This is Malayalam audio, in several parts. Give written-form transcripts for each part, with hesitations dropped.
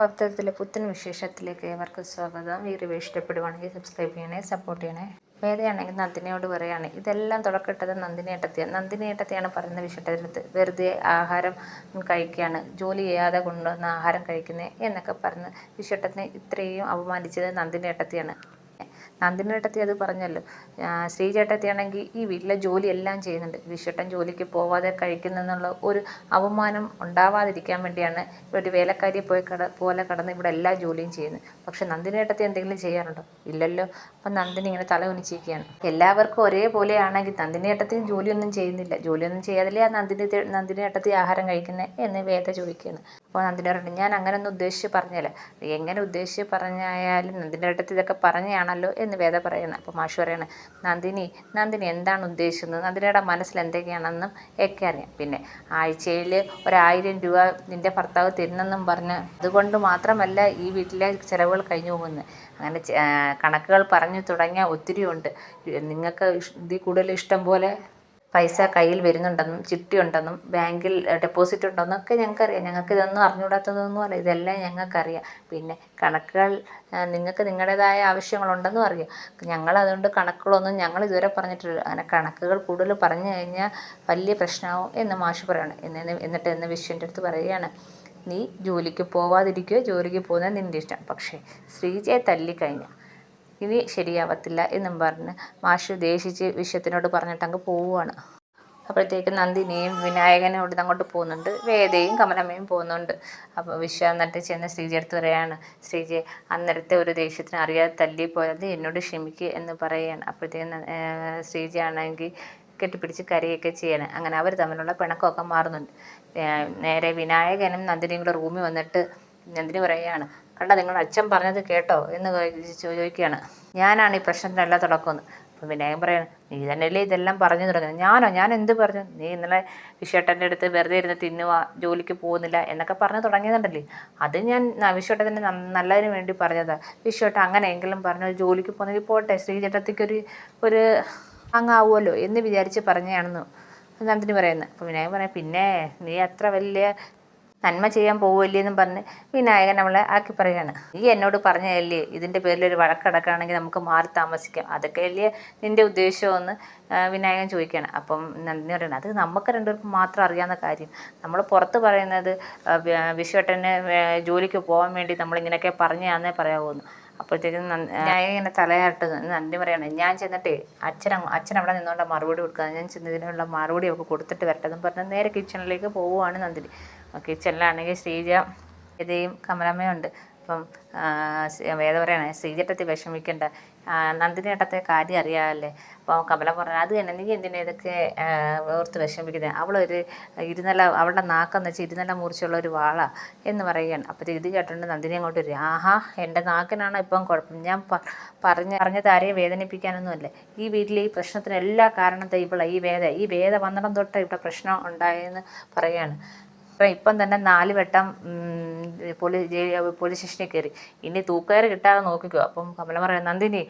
പത്രത്തിലെ പുത്തൻ വിശേഷത്തിലേക്ക് ഏവർക്കും സ്വാഗതം. ഈ റിവ്യൂ ഇഷ്ടപ്പെടുവാണെങ്കിൽ സബ്സ്ക്രൈബ് ചെയ്യണേ, സപ്പോർട്ട് ചെയ്യണേ. വേദയാണെങ്കിൽ നന്ദിനിയോട് പറയാണ്, ഇതെല്ലാം തുടക്കമിട്ടത് നന്ദിനിയേട്ടത്തിയാണ്. നന്ദിനിയേട്ടത്തിയാണ് പറയുന്ന വിഷയത്തിലെടുത്ത് വെറുതെ ആഹാരം കഴിക്കുകയാണ്, ജോലി ചെയ്യാതെ കൊണ്ടുവന്ന ആഹാരം കഴിക്കുന്നത് എന്നൊക്കെ പറഞ്ഞ് വിഷയട്ടത്തിനെ ഇത്രയും അപമാനിച്ചത് നന്ദിനിയേട്ടത്തിയാണ്. നന്ദിനിയേട്ടത്തി അത് പറഞ്ഞല്ലോ. ശ്രീചേട്ടത്തിയാണെങ്കിൽ ഈ വീട്ടിലെ ജോലിയെല്ലാം ചെയ്യുന്നുണ്ട്. വിഷുട്ടൻ ജോലിക്ക് പോവാതെ കഴിക്കുന്നെന്നുള്ള ഒരു അവമാനം ഉണ്ടാവാതിരിക്കാൻ വേണ്ടിയാണ് ഒരു വേലക്കാരിയെ പോലെ കടന്ന് ഇവിടെ എല്ലാ ജോലിയും ചെയ്യുന്നത്. പക്ഷെ നന്ദിനിയേട്ടത്തി എന്തെങ്കിലും ചെയ്യാറുണ്ടോ? ഇല്ലല്ലോ. അപ്പം നന്ദിനി ഇങ്ങനെ തല കുനിച്ചിരിക്കുകയാണ്. എല്ലാവർക്കും ഒരേപോലെ ആണെങ്കിൽ നന്ദിനിയേട്ടത്തിയും ജോലിയൊന്നും ചെയ്യുന്നില്ല. ജോലിയൊന്നും ചെയ്യാതില്ലേ നന്ദിനിയേട്ടത്തി ആഹാരം കഴിക്കുന്നത് എന്ന് വേദ ചോദിക്കുകയാണ്. അപ്പോൾ നന്ദിനി പറയുന്നത്, ഞാൻ അങ്ങനെയൊന്നും ഉദ്ദേശിച്ച് പറഞ്ഞില്ല. എങ്ങനെ ഉദ്ദേശിച്ച് പറഞ്ഞായാലും നന്ദിനിയേട്ടത്തി ഇതൊക്കെ പറഞ്ഞാണല്ലോ എന്ന് വേദ പറയുന്നത്. അപ്പോൾ മാഷ് പറയാണ്, നന്ദിനി എന്താണ് ഉദ്ദേശിക്കുന്നത്, നന്ദിനിയുടെ മനസ്സിൽ എന്തൊക്കെയാണെന്നും ഒക്കെ അറിയാം. പിന്നെ ആഴ്ചയിൽ 1000 രൂപ നിൻ്റെ ഭർത്താവ് തരുന്നെന്നും പറഞ്ഞ് അതുകൊണ്ട് മാത്രമല്ല ഈ വീട്ടിലെ ചിലവുകൾ കഴിഞ്ഞു പോകുന്നത്. അങ്ങനെ കണക്കുകൾ പറഞ്ഞു തുടങ്ങിയ ഒത്തിരി ഉണ്ട്. നിങ്ങൾക്ക് ഇതിൽ കൂടുതൽ ഇഷ്ടം പോലെ പൈസ കയ്യിൽ വരുന്നുണ്ടെന്നും ചിട്ടിയുണ്ടെന്നും ബാങ്കിൽ ഡെപ്പോസിറ്റ് ഉണ്ടെന്നും ഒക്കെ ഞങ്ങൾക്കറിയാം. ഞങ്ങൾക്ക് ഇതൊന്നും അറിഞ്ഞുകൂടാത്തതൊന്നുമല്ല, ഇതെല്ലാം ഞങ്ങൾക്കറിയാം. പിന്നെ കണക്കുകൾ നിങ്ങൾക്ക് നിങ്ങളുടേതായ ആവശ്യങ്ങളുണ്ടെന്നും അറിയാം. ഞങ്ങളതുകൊണ്ട് കണക്കുകളൊന്നും ഞങ്ങൾ ഇതുവരെ പറഞ്ഞിട്ടില്ല. അങ്ങനെ കണക്കുകൾ കൂടുതൽ പറഞ്ഞു കഴിഞ്ഞാൽ വലിയ പ്രശ്നമാവും എന്ന് മാഷ് പറയാണ്. എന്നിട്ട് എന്ന് വിശ്വൻ്റെ അടുത്ത് പറയുകയാണ്, നീ ജോലിക്ക് പോവാതിരിക്കുകയോ ജോലിക്ക് പോകുന്നത് നിൻ്റെ ഇഷ്ടം, പക്ഷേ ശ്രീജയെ തല്ലിക്കഴിഞ്ഞാൽ ഇനി ശരിയാവത്തില്ല എന്നും പറഞ്ഞ് മാഷ് ദേഷിച്ച് വിശ്വത്തിനോട് പറഞ്ഞിട്ട് അങ്ങ് പോവുകയാണ്. അപ്പോഴത്തേക്ക് നന്ദിനിയും വിനായകനും അവിടെ അങ്ങോട്ട് പോകുന്നുണ്ട്. വേദയും കമലമ്മയും പോകുന്നുണ്ട്. അപ്പോൾ വിശ്വ എന്നിട്ട് ചെന്ന് ശ്രീജ അടുത്ത് പറയുകയാണ്, ശ്രീജയെ അന്നേരത്തെ ഒരു ദേഷ്യത്തിന് അറിയാതെ തല്ലിപ്പോയത് എന്നോട് ക്ഷമിക്കുക എന്ന് പറയുകയാണ്. അപ്പോഴത്തേക്കും ശ്രീജ ആണെങ്കിൽ കെട്ടിപ്പിടിച്ച് കരയൊക്കെ ചെയ്യണം. അങ്ങനെ അവർ തമ്മിലുള്ള പിണക്കമൊക്കെ മാറുന്നുണ്ട്. നേരെ വിനായകനും നന്ദിനിയും കൂടെ റൂമിൽ വന്നിട്ട് നന്ദിനി പറയുകയാണ്, കണ്ട നിങ്ങളുടെ അച്ഛൻ പറഞ്ഞത് കേട്ടോ എന്ന് ചോദിക്കുകയാണ്. ഞാനാണ് ഈ പ്രശ്നത്തിനെല്ലാം തുടക്കമെന്ന്. അപ്പം വിനായകൻ പറയാണ്, നീ തന്നെയല്ലേ ഇതെല്ലാം പറഞ്ഞു തുടങ്ങുന്നത്. ഞാൻ എന്ത് പറഞ്ഞു? നീ ഇന്നലെ വിശ്വേട്ടൻ്റെ അടുത്ത് വെറുതെ ഇരുന്ന് തിന്നുക, ജോലിക്ക് പോകുന്നില്ല എന്നൊക്കെ പറഞ്ഞു തുടങ്ങിയതുണ്ടല്ലേ. അത് ഞാൻ വിശ്വേട്ടത്തിൻ്റെ നല്ലതിന് വേണ്ടി പറഞ്ഞതാണ്. വിശ്വേട്ടൻ അങ്ങനെയെങ്കിലും പറഞ്ഞു ജോലിക്ക് പോകുന്നെങ്കിൽ പോട്ടെ, ശ്രീചേട്ടത്തിക്കൊരു അങ്ങാവുമല്ലോ എന്ന് വിചാരിച്ച് പറഞ്ഞതാണെന്ന് നന്ദിനി പറയുന്നത്. അപ്പോൾ വിനായകൻ പറയാം, പിന്നെ നീ അത്ര വലിയ നന്മ ചെയ്യാൻ പോവുമല്ലേന്നും പറഞ്ഞ് വിനായകൻ അവളെ ആക്കി പറയുകയാണ്. നീ എന്നോട് പറഞ്ഞതല്ലേ ഇതിൻ്റെ പേരിലൊരു വഴക്കടക്കുകയാണെങ്കിൽ നമുക്ക് മാറി താമസിക്കാം, അതൊക്കെ അല്ലേ നിൻ്റെ ഉദ്ദേശമെന്ന് വിനായകൻ ചോദിക്കുകയാണ്. അപ്പം നന്ദിനി പറയണം, അത് നമുക്ക് രണ്ടുപേർക്കും മാത്രം അറിയാവുന്ന കാര്യം. നമ്മൾ പുറത്ത് പറയുന്നത് വിശ്വേട്ടന് ജോലിക്ക് പോകാൻ വേണ്ടി നമ്മളിങ്ങനെയൊക്കെ പറഞ്ഞാന്നേ പറയാവൂന്ന്. അപ്പോഴത്തേക്കും വിനായകനെ തലയാട്ട് നന്ദി പറയാണ്, ഞാൻ ചെന്നിട്ടേ അച്ഛൻ അവിടെ നിന്നുകൊണ്ട് മറുപടി കൊടുക്കുക, ഞാൻ ചെന്നതിനുള്ള മറുപടി അവൾക്ക് കൊടുത്തിട്ട് വരട്ടെന്നും പറഞ്ഞ് നേരെ കിച്ചണിലേക്ക് പോവുകയാണ് നന്ദിനി. കിച്ചണിലാണെങ്കിൽ ശ്രീജ വേദയും കമലമ്മയും ഉണ്ട്. അപ്പം വേദ പറയണേ, ശ്രീജേട്ടത്തി വിഷമിക്കണ്ട, നന്ദിനിയേട്ടത്തെ കാര്യം അറിയാമല്ലേ. അപ്പോൾ കമല പറഞ്ഞു, അത് തന്നെ, നീ എന്തിനാ ഇതൊക്കെ ഓർത്ത് വിഷമിക്കുന്നത്, അവളുടെ നാക്കെന്ന് വെച്ചാൽ ഇരുന്നല മൂർച്ചയുള്ള ഒരു വാള എന്ന് പറയുകയാണ്. അപ്പോൾ ഇത് കേട്ടോണ്ട് നന്ദിനി അങ്ങോട്ട് വരും. ആഹാ, എൻ്റെ നാക്കിനാണ് ഇപ്പം കുഴപ്പം, ഞാൻ പറഞ്ഞത് ആരെയും വേദനിപ്പിക്കാനൊന്നുമല്ല. ഈ വീട്ടിലെ ഈ പ്രശ്നത്തിന് എല്ലാ കാരണത്തെ ഈ വേദ വന്നിടം തൊട്ട് ഇവിടെ പ്രശ്നം ഉണ്ടായെന്ന് പറയുകയാണ്. ഇപ്പം തന്നെ 4 വട്ടം പോലീസ് സ്റ്റേഷനിൽ കയറി, ഇനി തൂക്കുകയറ് കിട്ടാതെ നോക്കിക്കോ. അപ്പം കമല പറയാം, നന്ദിനി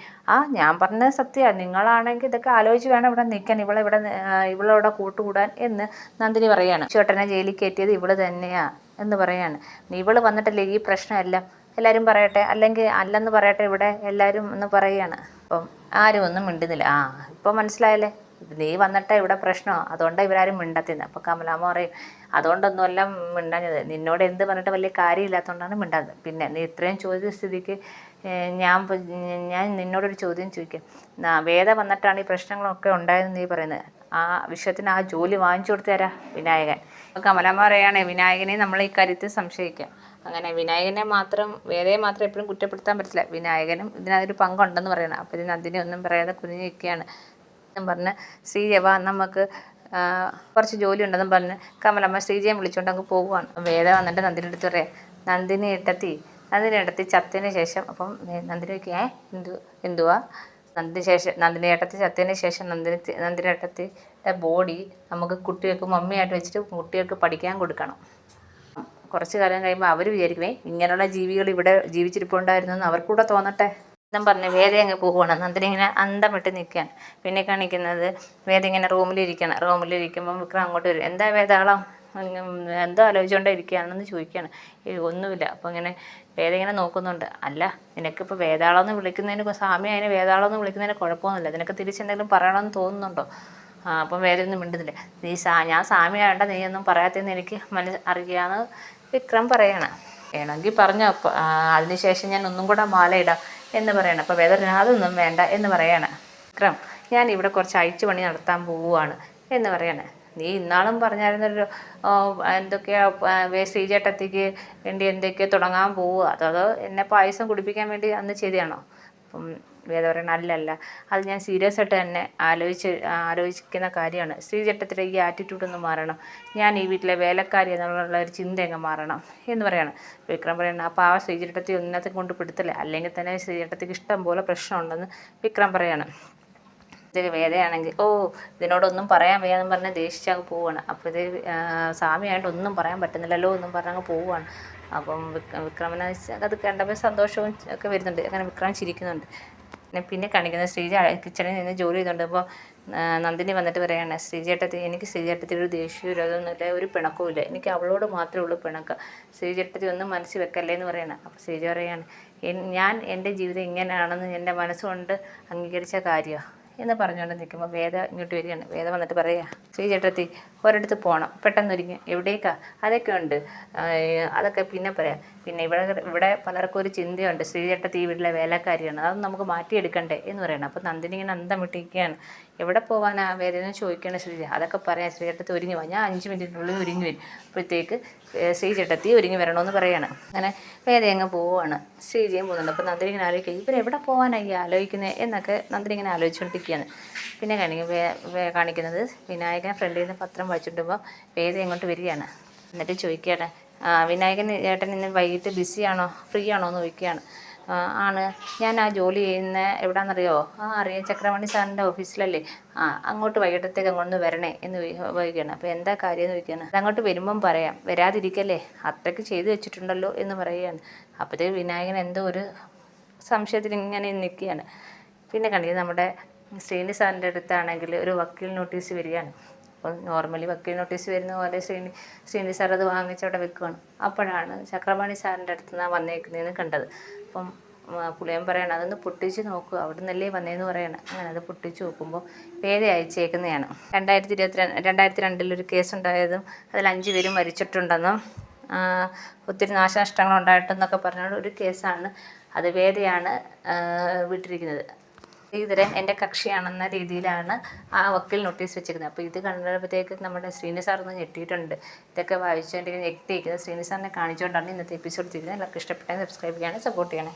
ഞാൻ പറഞ്ഞത് സത്യമാണ്, നിങ്ങളാണെങ്കിൽ ഇതൊക്കെ ആലോചിച്ച് വേണം ഇവിടെ നിൽക്കാൻ, ഇവളിവിടെ കൂട്ടുകൂടാൻ എന്ന് നന്ദിനി പറയാണ്. ചേട്ടനെ ജയിലിൽ കയറ്റിയത് ഇവള് തന്നെയാ എന്ന് പറയാണ്. ഇവള് വന്നിട്ടല്ലേ ഈ പ്രശ്നമെല്ലാം എല്ലാവരും പറയട്ടെ, അല്ലെങ്കിൽ അല്ലെന്ന് പറയട്ടെ ഇവിടെ എല്ലാവരും എന്ന് പറയുകയാണ്. അപ്പം ആരും ഒന്നും മിണ്ടുന്നില്ല. ഇപ്പം മനസ്സിലായല്ലേ, നീ വന്നിട്ട് ഇവിടെ പ്രശ്നമാണ്, അതുകൊണ്ടാണ് ഇവരാരും മിണ്ടത്തിന്ന്. അപ്പോൾ കമലാമ്മ പറയും, അതുകൊണ്ടൊന്നുമല്ല മിണ്ടാഞ്ഞത്, നിന്നോട് എന്ത് പറഞ്ഞിട്ട് വലിയ കാര്യമില്ലാത്തതുകൊണ്ടാണ് മിണ്ടാഞ്ഞത്. പിന്നെ നീ ഇത്രയും ചോദിച്ച സ്ഥിതിക്ക് ഞാൻ നിന്നോടൊരു ചോദ്യം ചോദിക്കാം. വേദ വന്നിട്ടാണ് ഈ പ്രശ്നങ്ങളൊക്കെ ഉണ്ടായതെന്ന് നീ പറയുന്നത്, ആ വിഷയത്തിന് ആ ജോലി വാങ്ങിച്ചു കൊടുത്തു തരാം വിനായകൻ. അപ്പോൾ കമലാമ്മ പറയുകയാണെങ്കിൽ വിനായകനെ നമ്മൾ ഈ കാര്യത്തിൽ സംശയിക്കാം. അങ്ങനെ വേദയെ മാത്രം എപ്പോഴും കുറ്റപ്പെടുത്താൻ പറ്റില്ല, വിനായകനും ഇതിനകത്തൊരു പങ്കുണ്ടെന്ന് പറയണം. അപ്പോൾ ഇത് നന്ദിനി ഒന്നും പറയാതെ കുനിഞ്ഞ് നിൽക്കുകയാണ് എന്നും പറഞ്ഞ് ശ്രീജ നമുക്ക് കുറച്ച് ജോലി ഉണ്ടെന്നും പറഞ്ഞ് കമലമ്മ ശ്രീജയെ വിളിച്ചുകൊണ്ട് അങ്ങ് പോവുകയാണ്. വേദ വന്നിട്ട് നന്ദിനി എടുത്ത് പറയാം, നന്ദിനി ഏട്ടത്തി ചത്തതിന് ശേഷം. അപ്പം നന്ദിനി എന്തുവാ നന്ദിനി ഏട്ടത്തി ചത്തതിന് ശേഷം നന്ദിനി ഏട്ടത്തിയുടെ ബോഡി നമുക്ക് കുട്ടികൾക്ക് മമ്മിയായിട്ട് വെച്ചിട്ട് കുട്ടികൾക്ക് പഠിക്കാൻ കൊടുക്കണം. കുറച്ച് കാലം കഴിയുമ്പോൾ അവർ വിചാരിക്കുമേ ഇങ്ങനെയുള്ള ജീവികൾ ഇവിടെ ജീവിച്ചിരിപ്പുണ്ടായിരുന്നു എന്ന് അവർക്കൂടെ തോന്നട്ടെ എന്നും പറഞ്ഞ് വേദ അങ്ങ് പോവുകയാണ്. നന്ദിനി ഇങ്ങനെ അന്തം വിട്ട് നിൽക്കുകയാണ്. പിന്നെ കാണിക്കുന്നത് വേദ ഇങ്ങനെ റൂമിലിരിക്കുമ്പം വിക്രം അങ്ങോട്ട് വരും. എന്താ വേദാളം എന്തോ ആലോചിച്ചുകൊണ്ടേ ഇരിക്കുകയാണെന്ന് ചോദിക്കുകയാണ്. ഒന്നുമില്ല. അപ്പോൾ ഇങ്ങനെ വേദ ഇങ്ങനെ നോക്കുന്നുണ്ട്. അല്ല, നിനക്കിപ്പോൾ വേതാളമെന്ന് വിളിക്കുന്നതിന് സ്വാമി അതിനെ വേതാളമെന്ന് വിളിക്കുന്നതിന് കുഴപ്പമൊന്നുമില്ല, നിനക്ക് തിരിച്ചെന്തെങ്കിലും പറയണമെന്ന് തോന്നുന്നുണ്ടോ? അപ്പം വേദയൊന്നും മിണ്ടുന്നില്ല. ഞാൻ സ്വാമിയാവേണ്ട, നീ ഒന്നും പറയാത്തതെന്ന് എനിക്ക് അറിയാമെന്ന് വിക്രം പറയണം. വേണമെങ്കിൽ പറഞ്ഞോ, അതിനുശേഷം ഞാൻ ഒന്നും കൂടെ മാല ഇടാം എന്ന് പറയണം. അപ്പോൾ വേദ അതൊന്നും വേണ്ട എന്ന് പറയാണ്. വിക്രം, ഞാൻ ഇവിടെ കുറച്ച് അഴിച്ചുപണി നടത്താൻ പോവുകയാണ് എന്ന് പറയാണ്. നീ ഇന്നാളും പറഞ്ഞായിരുന്നല്ലോ എന്തൊക്കെയാ ശ്രീചേട്ടത്തിക്ക് വേണ്ടി എന്തൊക്കെയോ തുടങ്ങാൻ പോവുക, അതോ എന്നെ പായസം കുടിപ്പിക്കാൻ വേണ്ടി അന്ന് ചെയ്തതാണോ? അപ്പം വേദ പറയണം, അല്ലല്ല, അത് ഞാൻ സീരിയസ് ആയിട്ട് തന്നെ ആലോചിക്കുന്ന കാര്യമാണ്. ശ്രീചേട്ടത്തിൻ്റെ ഈ ആറ്റിറ്റ്യൂഡൊന്ന് മാറണം, ഞാൻ ഈ വീട്ടിലെ വേലക്കാരി എന്നുള്ള ഒരു ചിന്ത അങ്ങ് മാറണം എന്ന് പറയണം. വിക്രം പറയണം, അപ്പോൾ ആ ശ്രീചേട്ടത്തി ഒന്നത്തെ കൊണ്ട് പിടുത്തല്ലേ, അല്ലെങ്കിൽ തന്നെ ശ്രീചേട്ടത്തിക്ക് ഇഷ്ടം പോലെ പ്രശ്നമുണ്ടെന്ന് വിക്രം പറയണം. വേദയാണെങ്കിൽ ഇതിനോടൊന്നും പറയാൻ വയ്യാന്ന് പറഞ്ഞ് ദേഷിച്ചങ്ങ് പോവുകയാണ്. അപ്പോൾ സ്വാമിയായിട്ട് ഒന്നും പറയാൻ പറ്റുന്നില്ലല്ലോ എന്നും പറഞ്ഞങ്ങ് പോവുകയാണ്. അപ്പം വിക്രമന് അത് കണ്ടപ്പോൾ സന്തോഷവും ഒക്കെ വരുന്നുണ്ട്. അങ്ങനെ വിക്രം ചിരിക്കുന്നുണ്ട്. പിന്നെ കാണിക്കുന്നത് ശ്രീജ കിച്ചണിൽ നിന്ന് ജോലി ചെയ്തുകൊണ്ട് അപ്പോൾ നന്ദിനി വന്നിട്ട് പറയുകയാണ്, എനിക്ക് ശ്രീചേട്ടത്തിയുടെ ഒരു ദേഷ്യവും വിരോധമൊന്നുമില്ല, ഒരു പിണക്കവും ഇല്ല, എനിക്ക് അവളോട് മാത്രമേ ഉള്ളൂ പിണക്കം, ശ്രീചേട്ടത്തി ഒന്നും മനസ്സിൽ വെക്കല്ലേ എന്ന് പറയണം. അപ്പോൾ ശ്രീജ പറയുകയാണ്, ഞാൻ എൻ്റെ ജീവിതം ഇങ്ങനെയാണെന്ന് എൻ്റെ മനസ്സുകൊണ്ട് അംഗീകരിച്ച കാര്യമാണ് എന്ന് പറഞ്ഞുകൊണ്ട് നിൽക്കുമ്പോൾ വേദ ഇങ്ങോട്ട് വരികയാണ്. വേദ വന്നിട്ട് പറയുക, ശ്രീചേട്ടത്തി ഒരിടത്ത് പോകണം, പെട്ടെന്നൊരുങ്ങി, എവിടേക്കാ? അതൊക്കെ ഉണ്ട്, അതൊക്കെ പിന്നെ പറയാം. പിന്നെ ഇവിടെ പലർക്കും ഒരു ചിന്തയുണ്ട്, ശ്രീചേട്ടത്തി ഈ വീട്ടിലെ വേലക്കാരിയാണ്, അതൊന്നും നമുക്ക് മാറ്റിയെടുക്കണ്ടേ എന്ന് പറയണം. അപ്പോൾ നന്ദിനി ഇങ്ങനെ അന്തം വിട്ടിരിക്കുകയാണ്. എവിടെ പോകാനാ വേദന ചോദിക്കുകയാണ് ശ്രീജ. അതൊക്കെ പറയാം, ശ്രീചേട്ടത്തി ഒരുങ്ങി വാ, ഞാൻ 5 മിനിറ്റിനുള്ളിൽ ഒരുങ്ങി വരും. അപ്പോഴത്തേക്ക് ശ്രീചേട്ടത്തി ഒരുങ്ങി വരണമെന്ന് പറയുകയാണ്. അങ്ങനെ വേദ അങ്ങ് പോവുകയാണ്. ശ്രീജയും പോകുന്നുണ്ട്. അപ്പോൾ നന്ദിനി ഇങ്ങനെ ആലോചിക്കുക, ഇവരെവിടെ പോകാനായി ആലോചിക്കുന്നത് എന്നൊക്കെ നന്ദിനി ഇങ്ങനെ ആലോചിച്ചുകൊണ്ടിരിക്കുകയാണ്. പിന്നെ കാണിക്കുന്നത് വിനായകൻ ഫ്രണ്ടിൽ നിന്ന് പത്രം വായിച്ചിട്ടുമ്പോൾ വേദ ഇങ്ങോട്ട് വരികയാണ്. എന്നിട്ട് ചോദിക്കുകയാണ്, വിനായകൻ ചേട്ടൻ ഇന്ന് വൈകിട്ട് ബിസിയാണോ, ഫ്രീ ആണോ എന്ന് ചോദിക്കുകയാണ്. ആണ്, ഞാൻ ആ ജോലി ചെയ്യുന്ന എവിടെയാണെന്നറിയോ? അറിയാം, ചക്രമണി സാറിൻ്റെ ഓഫീസിലല്ലേ? അങ്ങോട്ട് വൈകിട്ടത്തേക്ക് അങ്ങോട്ട് വരണേ എന്ന് വൈകുകയാണ്. അപ്പോൾ എന്താ കാര്യം എന്ന് ചോദിക്കുകയാണ്. അതങ്ങോട്ട് വരുമ്പം പറയാം, വരാതിരിക്കല്ലേ, അത്രയ്ക്ക് ചെയ്തു വെച്ചിട്ടുണ്ടല്ലോ എന്ന് പറയുകയാണ്. അപ്പോഴത്തേക്ക് വിനായകൻ എന്തോ ഒരു സംശയത്തിൽ ഇങ്ങനെ നിൽക്കുകയാണ്. പിന്നെ കണ്ടിട്ട് നമ്മുടെ ശ്രീനി സാറിൻ്റെ അടുത്താണെങ്കിൽ ഒരു വക്കീൽ നോട്ടീസ് വരികയാണ്. അപ്പം നോർമലി വക്കീൽ നോട്ടീസ് വരുന്ന പോലെ ശ്രീനി സാർ അത് വാങ്ങിച്ച് അവിടെ വെക്കുകയാണ്. അപ്പോഴാണ് ചക്രപാണി സാറിൻ്റെ അടുത്ത് നിന്നാണ് വന്നേക്കുന്നതെന്ന് കണ്ടത്. അപ്പം പുള്ളിയൻ പറയണം, അതൊന്ന് പൊട്ടിച്ച് നോക്കുക, അവിടെ നിന്നല്ലേ വന്നതെന്ന് പറയണം. അങ്ങനെ അത് പൊട്ടിച്ച് നോക്കുമ്പോൾ വേദ അയച്ചേക്കുന്നതാണ്. 2002 ഒരു കേസുണ്ടായതും അതിൽ 5 പേരും മരിച്ചിട്ടുണ്ടെന്നും ഒത്തിരി നാശനഷ്ടങ്ങൾ ഉണ്ടായിട്ടെന്നൊക്കെ പറഞ്ഞ ഒരു കേസാണ്. അത് വേദയാണ് വിട്ടിരിക്കുന്നത്. ശ്രീധരൻ എൻ്റെ കക്ഷിയാണെന്ന രീതിയിലാണ് ആ വക്കീൽ നോട്ടീസ് വെച്ചിരിക്കുന്നത്. അപ്പോൾ ഇത് കണ്ടപ്പോഴത്തേക്ക് നമ്മുടെ ശ്രീനി സാർ ഒന്ന് ഞെട്ടിയിട്ടുണ്ട്. ഇതൊക്കെ വായിച്ചുകൊണ്ടിരിക്കുന്ന ഞെട്ടിയിരിക്കുന്നത് ശ്രീനി സാറിനെ കാണിച്ചുകൊണ്ടാണ് ഇന്നത്തെ എപ്പിസോഡ് തിരിക്കുന്നത്. എല്ലാവർക്കും ഇഷ്ടപ്പെട്ടെങ്കിൽ സബ്സ്ക്രൈബ് ചെയ്യണം, സപ്പോർട്ട് ചെയ്യണം.